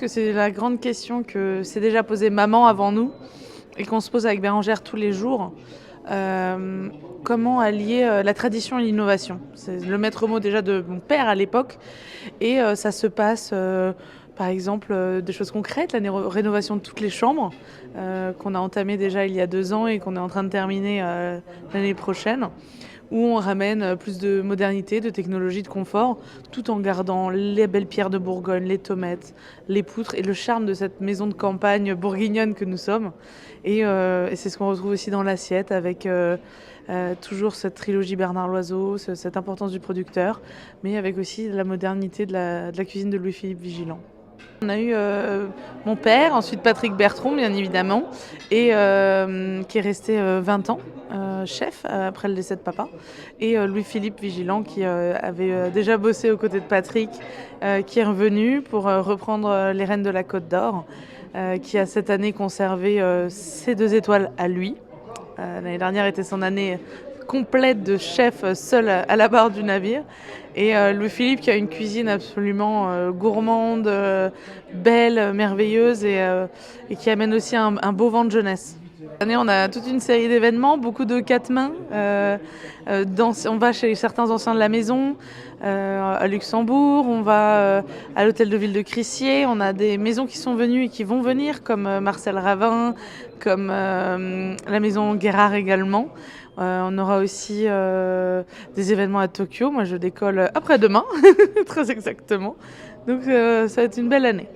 Que c'est la grande question que s'est déjà posée maman avant nous et qu'on se pose avec Bérangère tous les jours. Comment allier la tradition et l'innovation? C'est le maître mot déjà de mon père à l'époque. Et ça se passe, par exemple, des choses concrètes, la rénovation de toutes les chambres qu'on a entamée déjà il y a 2 ans et qu'on est en train de terminer l'année prochaine, où on ramène plus de modernité, de technologie, de confort, tout en gardant les belles pierres de Bourgogne, les tomates, les poutres et le charme de cette maison de campagne bourguignonne que nous sommes. Et c'est ce qu'on retrouve aussi dans l'assiette avec toujours cette trilogie Bernard Loiseau, cette importance du producteur, mais avec aussi la modernité de la cuisine de Louis-Philippe Vigilant. On a eu mon père, ensuite Patrick Bertrand, bien évidemment, et qui est resté 20 ans chef après le décès de papa, et Louis-Philippe Vigilant qui avait déjà bossé aux côtés de Patrick, qui est revenu pour reprendre les rênes de la Côte d'Or, qui a cette année conservé ses 2 étoiles à lui. L'année dernière était son année complète de chef seul à la barre du navire. Et Louis-Philippe qui a une cuisine absolument gourmande, belle, merveilleuse et qui amène aussi un beau vent de jeunesse. Cette année, on a toute une série d'événements, beaucoup de 4 mains. On va chez certains anciens de la maison, à Luxembourg, on va à l'hôtel de ville de Crissier. On a des maisons qui sont venues et qui vont venir, comme Marcel Ravin, comme la maison Guérard également. On aura aussi des événements à Tokyo. Moi, je décolle après-demain, très exactement. Donc, ça va être une belle année.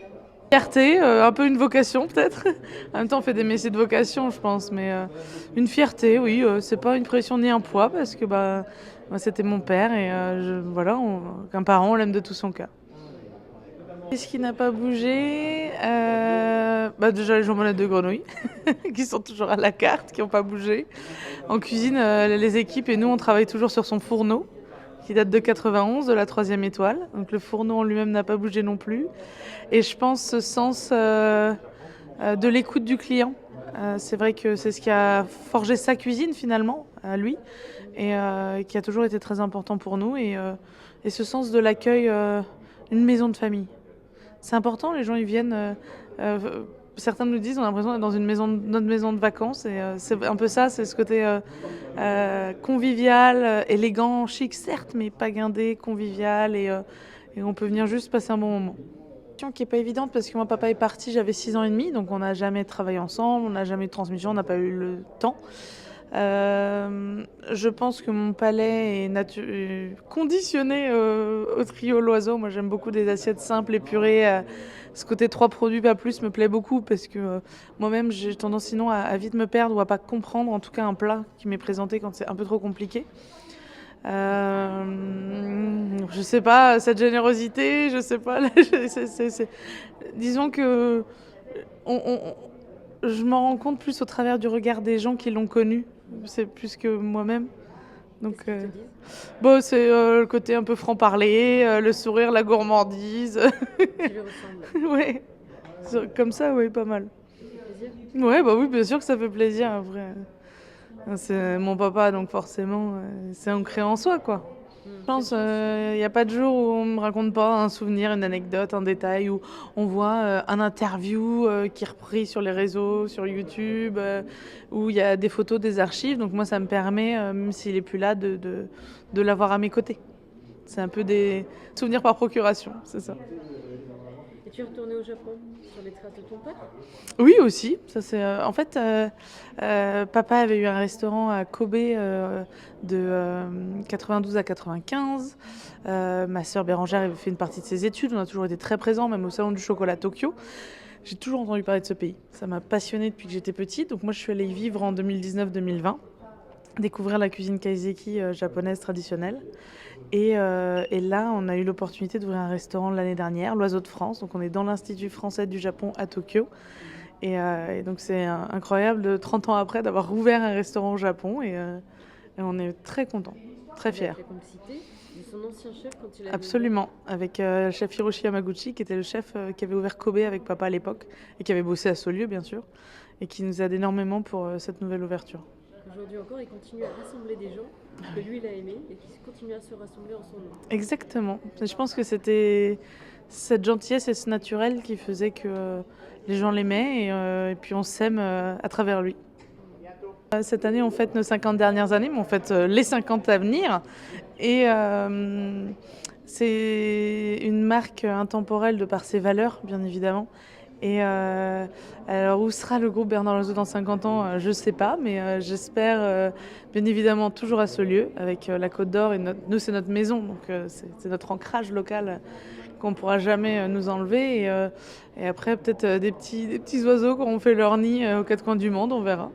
Fierté, un peu une vocation peut-être. En même temps, on fait des métiers de vocation, je pense, mais une fierté, oui. C'est pas une pression ni un poids parce que moi, c'était mon père et voilà, qu'un parent, on l'aime de tout son cœur. Qu'est-ce qui n'a pas bougé? Déjà les jambonnettes de grenouille, qui sont toujours à la carte, qui n'ont pas bougé. En cuisine, les équipes et nous, on travaille toujours sur son fourneau, qui date de 91, de la 3e étoile. Donc le fourneau en lui-même n'a pas bougé non plus. Et je pense ce sens de l'écoute du client. C'est vrai que c'est ce qui a forgé sa cuisine finalement, à lui, et qui a toujours été très important pour nous. Et ce sens de l'accueil, une maison de famille. C'est important, les gens ils viennent. Certains nous disent on a l'impression d'être dans notre maison de vacances et c'est un peu ça, c'est ce côté convivial, élégant, chic certes, mais pas guindé, convivial et on peut venir juste passer un bon moment. Qui n'est pas évidente parce que mon papa est parti, j'avais 6 ans et demi, donc on n'a jamais travaillé ensemble, on n'a jamais eu de transmission, on n'a pas eu le temps. Je pense que mon palais est conditionné au trio Loiseau. Moi, j'aime beaucoup des assiettes simples, épurées. Ce côté 3 produits, pas plus, me plaît beaucoup parce que moi-même, j'ai tendance sinon à vite me perdre ou à pas comprendre, en tout cas, un plat qui m'est présenté quand c'est un peu trop compliqué. Je sais pas, cette générosité, je sais pas. Disons que je m'en rends compte plus au travers du regard des gens qui l'ont connu. C'est plus que moi-même. Donc, c'est le côté un peu franc-parler, le sourire, la gourmandise. Tu lui ressembles. Ouais. Comme ça, oui, pas mal. Ça fait plaisir. Ouais, bah oui, bien sûr que ça fait plaisir, après. C'est mon papa, donc forcément, c'est ancré en soi, quoi. Je pense qu'il n'y a pas de jour où on ne me raconte pas un souvenir, une anecdote, un détail, où on voit un interview qui est repris sur les réseaux, sur YouTube, où il y a des photos, des archives. Donc moi, ça me permet, même s'il n'est plus là, de l'avoir à mes côtés. C'est un peu des souvenirs par procuration, c'est ça. Et tu es retourné au Japon sur les traces de ton père? Oui, aussi. Ça, c'est, en fait, papa avait eu un restaurant à Kobe de 92 à 95. Ma sœur Bérangère avait fait une partie de ses études. On a toujours été très présents, même au Salon du Chocolat Tokyo. J'ai toujours entendu parler de ce pays. Ça m'a passionnée depuis que j'étais petite. Donc moi, je suis allée y vivre en 2019-2020, découvrir la cuisine kaiseki japonaise traditionnelle. Et là, on a eu l'opportunité d'ouvrir un restaurant l'année dernière, l'Oiseau de France. Donc on est dans l'Institut français du Japon à Tokyo. Et donc c'est incroyable de 30 ans après d'avoir rouvert un restaurant au Japon et on est très contents, très fiers. Avec la complicité de son ancien chef quand il a Absolument, avec le chef Hiroshi Yamaguchi qui était le chef qui avait ouvert Kobe avec papa à l'époque et qui avait bossé à Saulieu bien sûr et qui nous aide énormément pour cette nouvelle ouverture. Aujourd'hui encore, il continue à rassembler des gens que lui, il a aimés et qui continuent à se rassembler en son nom. Exactement. Je pense que c'était cette gentillesse et ce naturel qui faisait que les gens l'aimaient et puis on s'aime à travers lui. Cette année, on fête nos 50 dernières années, mais on fête les 50 à venir. Et c'est une marque intemporelle de par ses valeurs, bien évidemment. Et alors, où sera le groupe Bernard Loiseau dans 50 ans? Je ne sais pas, mais j'espère bien évidemment toujours à ce lieu, avec la Côte d'Or. Et nous, c'est notre maison, donc c'est notre ancrage local qu'on ne pourra jamais nous enlever. Et après, peut-être des petits oiseaux qui auront fait leur nid aux quatre coins du monde, on verra.